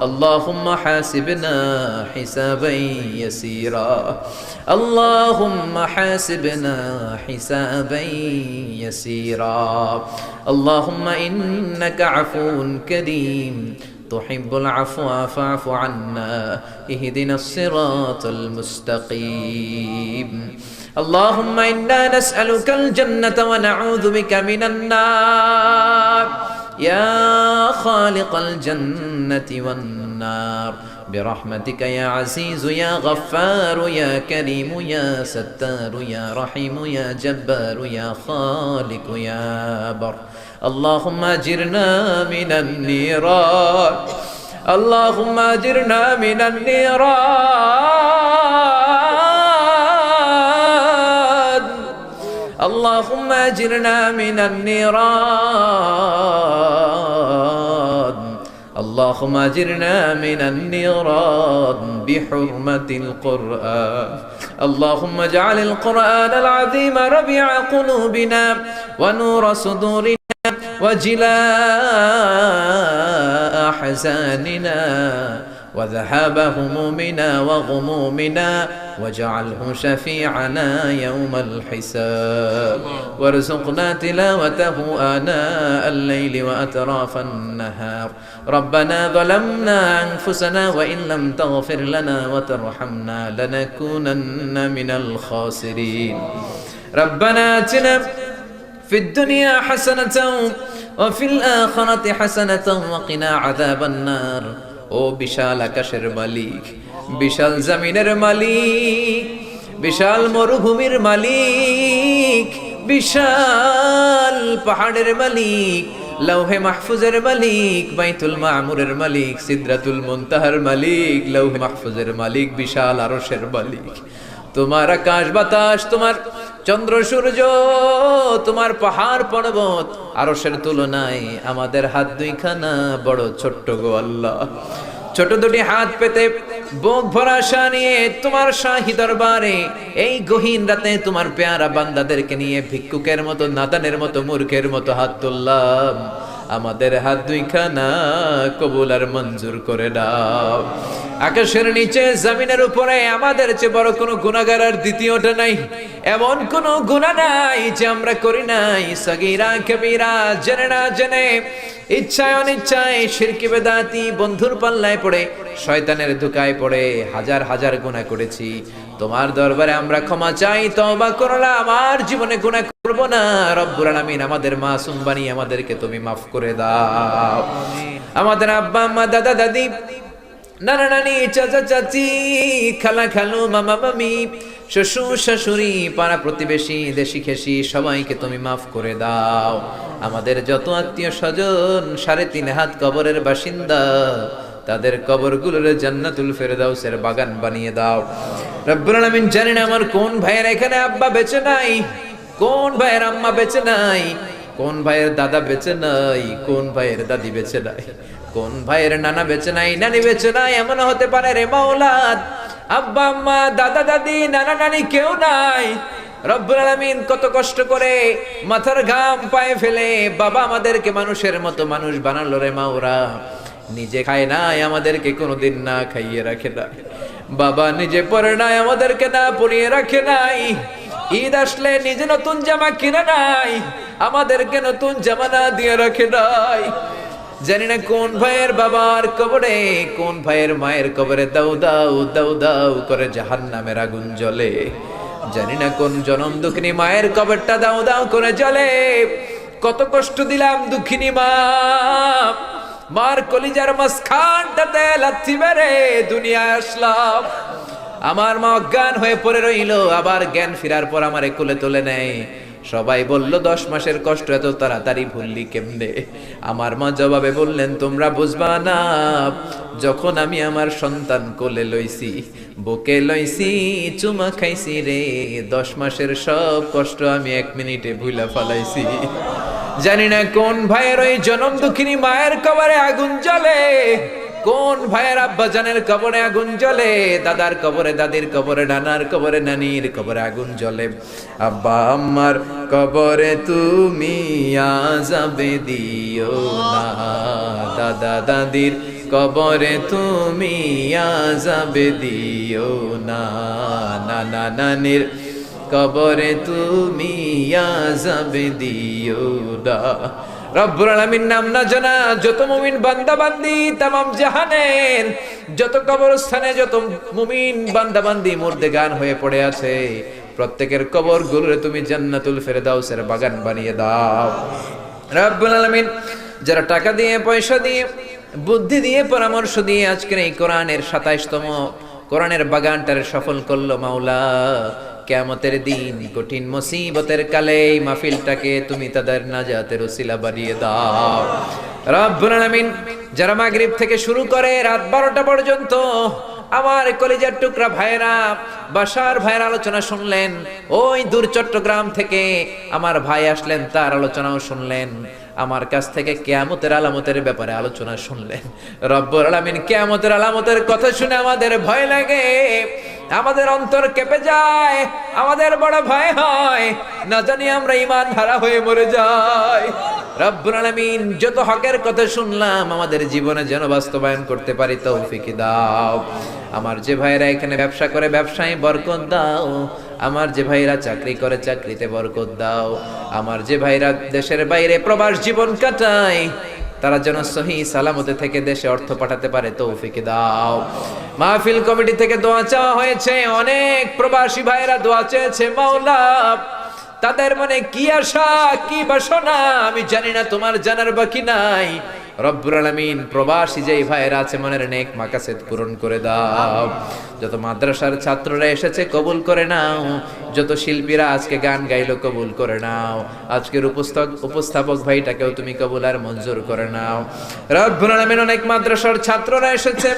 اللهم حاسبنا حسابا يسيرا اللهم حاسبنا حسابا يسيرا اللهم إنك عفو كريم تحب العفو فاعف عنا اهدنا الصراط المستقيم اللهم إنا نسألك الجنة ونعوذ بك من النار يا خالق الجنة والنار برحمتك يا عزيز يا غفار يا كريم يا ستار يا رحيم يا جبار يا خالق يا بر اللهم أجرنا من النيران اللهم أجرنا من النيران اللهم أجرنا من النيران اللهم أجرنا من النيران بحرمة القرآن اللهم اجعل القرآن العظيم ربيع قلوبنا ونور صدورنا وجلاء أحزاننا وذهاب همومنا وغمومنا واجعله شفيعنا يوم الحساب وارزقنا تلاوته آناء الليل وأطراف النهار ربنا ظلمنا أنفسنا وإن لم تغفر لنا وترحمنا لنكونن من الخاسرين ربنا آتنا في الدنيا حسنة وفي الآخرة حسنة وقنا عذاب النار ও বিশাল আকাশের মালিক বিশাল জমিনের মালিক বিশাল মরুভূমির মালিক বিশাল পাহাড়ের মালিক লৌহে মাহফুজের মালিক বাইতুল মামুরের মালিক সিদরাতুল মুনতাহার মালিক লৌহে মাহফুজের মালিক বিশাল আরশের মালিক তোমার আকাশ বাতাস তোমার চন্দ্র সূর্য তোমার পাহাড় পর্বত আরশের তুলনায় আমাদের হাত দুইখানা বড় ছোট্ট গো আল্লাহ ছোট দুটি হাত পেতে বুক ভরা আশা নিয়ে তোমার শাহী দরবারে এই গহীন রাতে তোমার পেয়ারা বান্দাদেরকে নিয়ে ভিক্ষুকের মতো নাদানের মতো মূর্খের মতো হাত তুললাম আমাদের হাত দুইখানা কবুল আর মঞ্জুর করে দাও আকাশের নিচে জমিনের উপরে আমাদের চেয়ে বড় কোনো গুনাহগার আর দ্বিতীয়টা নাই এমন কোনো গুনাহ নাই যে আমরা করি নাই সগীরা কবিরা জেনে না জেনে ইচ্ছায় অনিচ্ছায় শিরকি বেদাতি বন্ধুর পাল্লায় পড়ে শয়তানের ধোঁকায় পড়ে হাজার হাজার গুনাহ করেছি তোমার দরবারে আমরা ক্ষমা চাই তওবা করলাম আমার জীবনে গুনাহ করব না রব্বুল আলামিন আমাদের মাসুম বানিয়ে আমাদেরকে তুমি maaf করে দাও আমাদের আব্বা আম্মা দাদা দাদি নানা নানি চাচা চাচি খালা খালু মামা মামি শ্বশুর শাশুড়ি পাড়া প্রতিবেশী দেশি খেসি সবাইকে তুমি মাফ করে দাও আমাদের যত আত্মীয় স্বজন 3.5 হাত কবরের বাসিন্দা তাদের কবরগুলোর জান্নাতুল ফেরদাউসের বাগান বানিয়ে দাও রব্বুল আলামিন জানেন আমার কোন ভাইয়ের এখানে আব্বা বেঁচে নাই কোন ভাইয়ের আম্মা বেঁচে নাই কোন ভাইয়ের দাদা বেঁচে নাই কোন ভাইয়ের দাদি বেঁচে নাই কোন ভাইয়ের নানা বেঁচে নাই নানি বেঁচে নাই এমন হতে পারে রে মাওলা আব্বা আম্মা দাদা দাদি নানা নানি কেউ নাই রব্বুল আলামিন কত কষ্ট করে মাথার ঘাম পায়ে ফেলে বাবা আমাদেরকে মানুষের মতো মানুষ বানালো রে মাওলা নিজে খায় নাই আমাদেরকে কোনোদিন না খাইয়ে রাখে না বাবা নিজে পরে নাই আমাদেরকে না পরিয়ে রাখে নাই ঈদ আসলে নিজে নতুন জামা কিনে নাই আমাদেরকে নতুন জামা না দিয়ে রাখে নাই জানি না কোন ভাইয়ের বাবার কবরে কোন ভাইয়ের মায়ের কবরে দাউ দাউ দাউ দাউ করে জাহান্নামের আগুন জ্বলে জানি না কোন জনম দুঃখিনী মায়ের কবরটা দাউ দাউ করে জ্বলে কত কষ্ট দিলাম দুঃখিনী মা মার কলিজার মাঝখানটাতে লাথি মেরে দুনিয়ায় আসলাম আমার মা অজ্ঞান হয়ে পড়ে রইল আবার জ্ঞান ফেরার পর আমারে কোলে তুলে নেয় সবাই বলল 10 মাসের কষ্ট এত তাড়াতাড়ি ভুললি কেমনে আমার মা জবাবে বললেন তোমরা বুঝবা না যখন আমি আমার সন্তান কোলে লইছি বুকে লইছি চুমা খাইছি রে 10 মাসের সব কষ্ট আমি 1 মিনিটে ভুলা ফেলাইছি জানি না কোন ভাইয়ের ওই জনম দুঃখিনী মায়ের কবরে আগুন জ্বলে কোন ভাইয়ের আব্বাজানের কবরে আগুন জ্বলে, দাদার কবরে, দাদির কবরে, নানার কবরে, নানির কবরে আগুন জ্বলে। আব্বা আম্মার কবরে তুমি আযাবে দিও না, দাদা দাদির কবরে তুমি আযাবে দিও না, নানা নানির কবরে তুমি আযাবে দিও না। রব্বুল আলামিন নাম না জানা যত মুমিন বান্দা বান্দি তামাম জাহানের যত কবরস্থানে যত মুমিন বান্দা বান্দি মুর্দেগান হয়ে পড়ে আছে, প্রত্যেকের কবর গুলোরে তুমি জান্নাতুল ফেরদাউসের বাগান বানিয়ে দাও। রব্বুল আলামিন যারা টাকা দিয়ে, পয়সা দিয়ে, বুদ্ধি দিয়ে, পরামর্শ দিয়ে আজকের এই কোরআনের 27তম কোরআনের বাগানটারে সফল করলো, মাওলা কিয়ামতের দিন কঠিন মুসিবতের কালে এই মাহফিলটাকে তুমি তাদের নাজাতের ওসিলা বানিয়ে দাও। রব্বুল আলামিন যারা মাগরিব থেকে শুরু করে রাত 12টা পর্যন্ত আমার কলিজার টুকরা ভাইরা, বাসার ভাইয়ের আলোচনা শুনলেন, ওই দূর চট্টগ্রাম থেকে আমার ভাই আসলেন, তার আলোচনাও শুনলেন, আমার কাছ থেকে কিয়ামতের আলামতের ব্যাপারে আলোচনা শুনলেন। রব্বুল আলামিন কিয়ামতের আলামতের কথা শুনে আমাদের ভয় লাগে, আমাদের অন্তর কেঁপে যায়, আমাদের বড় ভয় হয়, না জানি আমরা ঈমান হারা হয়ে মরে যাই। রব্বুল আলামিন যত হকের কথা শুনলাম আমাদের জীবনে যেন বাস্তবায়ন করতে পারি তৌফিক দাও। আমার যে ভাইরা এখানে ব্যবসা করে ব্যবসায় বরকত দাও, আমার যে ভাইরা চাকরি করে চাকরিতে বরকত দাও, আমার যে ভাইরা দেশের বাইরে প্রবাস জীবন কাটায় তারা যেন সহি সালামতে থেকে দেশে অর্থ পাঠাতে পারে তৌফিক দাও। মাহফিল কমিটি থেকে দোয়া চাওয়া হয়েছে, অনেক প্রবাসী ভাইরা দোয়া চেয়েছে, মাওলা তাদের মনে কি আশা কি বাসনা আমি জানি না, তোমার জানার বাকি নাই। রব্বুল আলামিন প্রবাসী যেই ভাইরা আছে মনের নেক মাকাসেদ পূরণ করে দাও। যত মাদ্রাসার ছাত্ররা এসেছে কবুল করে নাও, যত শিল্পীরা আজকে গান গাইলো কবুল করে নাও, আজকের উপস্থাপক ভাইটাকেও তুমি কবুল আর মঞ্জুর করে নাও। রব্বুল আলামিন অনেক মাদ্রাসার ছাত্ররা এসেছে,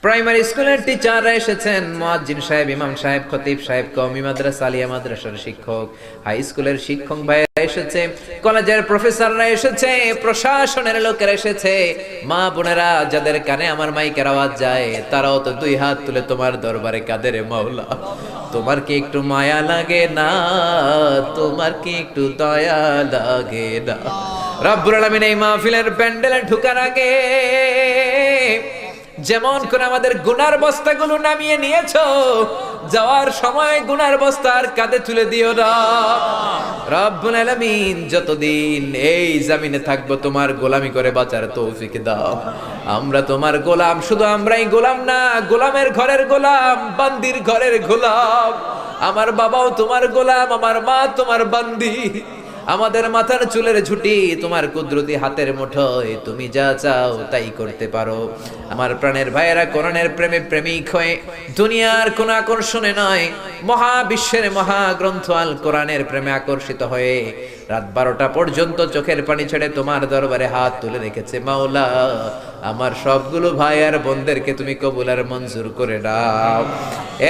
প্রাইমারি স্কুলের টিচাররা এসেছেন, মুয়াজ্জিন সাহেব, ইমাম সাহেব, খতিব সাহেব, কওমি মাদ্রাসা, আলিয়া মাদ্রাসার শিক্ষক, হাই স্কুলের শিক্ষক ভাইরা এসেছে, কলেজের প্রফেসররা এসেছে, প্রশাসনের লোকেরা এসেছে, মা বোনেরা যাদের কানে আমার মাইকের আওয়াজ যায় তারাও তো দুই হাত তুলে তোমার দরবারে কাঁদে রে মাওলা। তোমার কি একটু মায়া লাগে না? তোমার কি একটু দয়া লাগে না? রব্বুল আলামিন এই মাহফিলের প্যান্ডেলে ঢোকার আগে যেমন করে আমাদের গুনার বস্তাগুলো নামিয়ে নিয়েছো, যাওয়ার সময় গুনার বস্তা আর কাঁধে তুলে দিও না। রব্বুল আলামিন যতদিন এই জমিনে থাকবো তোমার গোলামি করে বাঁচার তৌফিক দাও। আমরা তোমার গোলাম, শুধু আমরাই গোলাম না, গোলামের ঘরের গোলাম, বান্দির ঘরের গোলাম। আমার বাবাও তোমার গোলাম, আমার মা তোমার বান্দি, আমাদের মাথার চুলের ঝুঁটি তোমার কুদরতি হাতের মুঠোয়, তুমি যা চাও তাই করতে পারো। আমার প্রাণের ভাইয়েরা কোরআনের প্রেমে প্রেমিক হয়ে দুনিয়ার কোন আকর্ষণে নয়, মহাবিশ্বের মহাগ্রন্থ আল কোরআনের প্রেমে আকর্ষিত হয়ে রাত 12টা পর্যন্ত চোখের পানি ছেড়ে তোমার দরবারে হাত তুলে রেখেছে। মাওলা আমার সবগুলো ভাই আর বোনদেরকে তুমি কবুল আর মঞ্জুর করে দাও।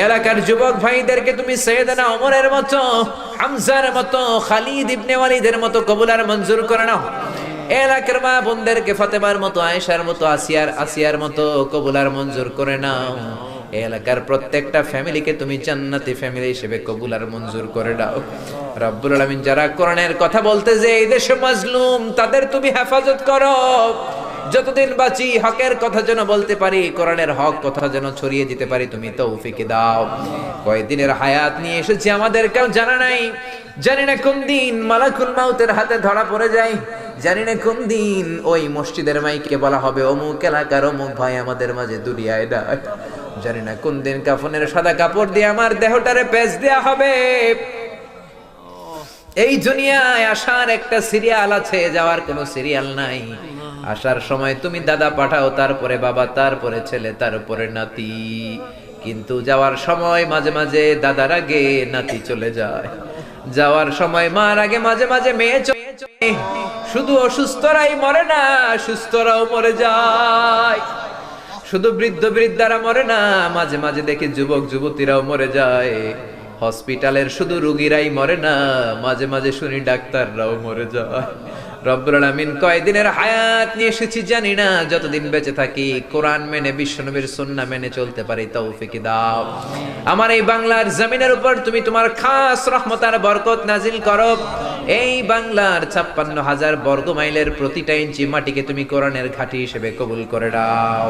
এলাকার যুবক ভাইদেরকে তুমি সাইয়েদনা ওমরের মতো, হামজার মতো, খালিদ ইবনে ওয়ালিদের মতো কবুল আর মঞ্জুর করে নাও। এলাকার মা বোনদেরকে ফাতেমার মতো, আয়েশার মতো, আসিয়ার মতো কবুল আর মঞ্জুর করে নাও। এলাকার প্রত্যেকটা ফ্যামিলিকে তুমি জান্নাতি ফ্যামিলি হিসেবে কবুল আর মঞ্জুর করে দাও। রব্বুল আলামিন যারা কোরআনের কথা বলতে যে এই দেশে মাজলুম তাদের তুমি হেফাজত করো। যতদিন বাঁচি হকের কথা যেন বলতে পারি, কোরআনের হক কথা যেন ছড়িয়ে দিতে পারি তুমি তৌফিক দাও। কয়দিনের হায়াত নিয়ে এসেছি আমাদের কেউ জানা নাই, জানি না কোন দিন মালাকুল মাউতের হাতে ধরা পড়ে যায়, জানি না কোন দিন ওই মসজিদের মাইকে বলা হবে অমুক এলাকার অমুক ভাই আমাদের মাঝে দুনিয়ায় নাই, জানি না কোন দিন কাফনের সাদা কাপড় দিয়ে আমার দেহটারে পেঁচ দেয়া হবে। এই দুনিয়ায় আসার একটা সিরিয়াল আছে, যাওয়ার কোনো সিরিয়াল নাই। আসার সময় তুমি দাদা পাঠাও, তারপরে বাবা, তারপরে ছেলে, তারপরে নাতি, কিন্তু যাওয়ার সময় মাঝে মাঝে দাদার আগে নাতি চলে যায়, যাওয়ার সময় মার আগে মাঝে মাঝে মেয়ে চলে। শুধু অসুস্থরাই মরে না, সুস্থরাও মরে যায়। শুধু বৃদ্ধ বৃদ্ধারা মরে না, মাঝে মাঝে দেখি যুবক যুবতীরাও মরে যায়। হসপিটালের শুধু রোগীরাই মরে না, মাঝে মাঝে শুনি ডাক্তাররাও মরে যায়। রব্বুল আলামিন কয়দিনের হায়াত নিয়ে এসেছি জানি না, যতদিন বেঁচে থাকি কোরআন মেনে বিশ্বনবীর সুন্নাহ মেনে চলতে পারি তৌফিক দাও। আমার এই বাংলার জমিনের উপর তুমি তোমার খাস রহমত আর বরকত নাজিল করো। এই বাংলার ৫৬,০০০ বর্গ মাইলের প্রতিটা ইঞ্চি মাটিকে তুমি কোরআনের ঘাঁটি হিসেবে কবুল করে দাও।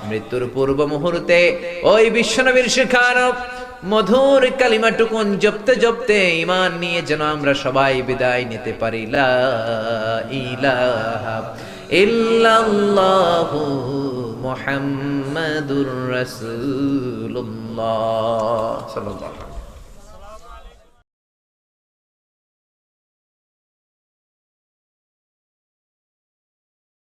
মৃত্যুর পূর্ব মুহূর্তে ওই বিশ্বনবীর শিখানো মধুর কালিমাটুকুন জপতে জপতে ঈমান নিয়ে যেন আমরা সবাই বিদায় নিতে পারি। লা ইলাহা ইল্লাল্লাহু মুহাম্মাদুর রাসূলুল্লাহ সাল্লাল্লাহু আলাইহি ওয়াসাল্লাম।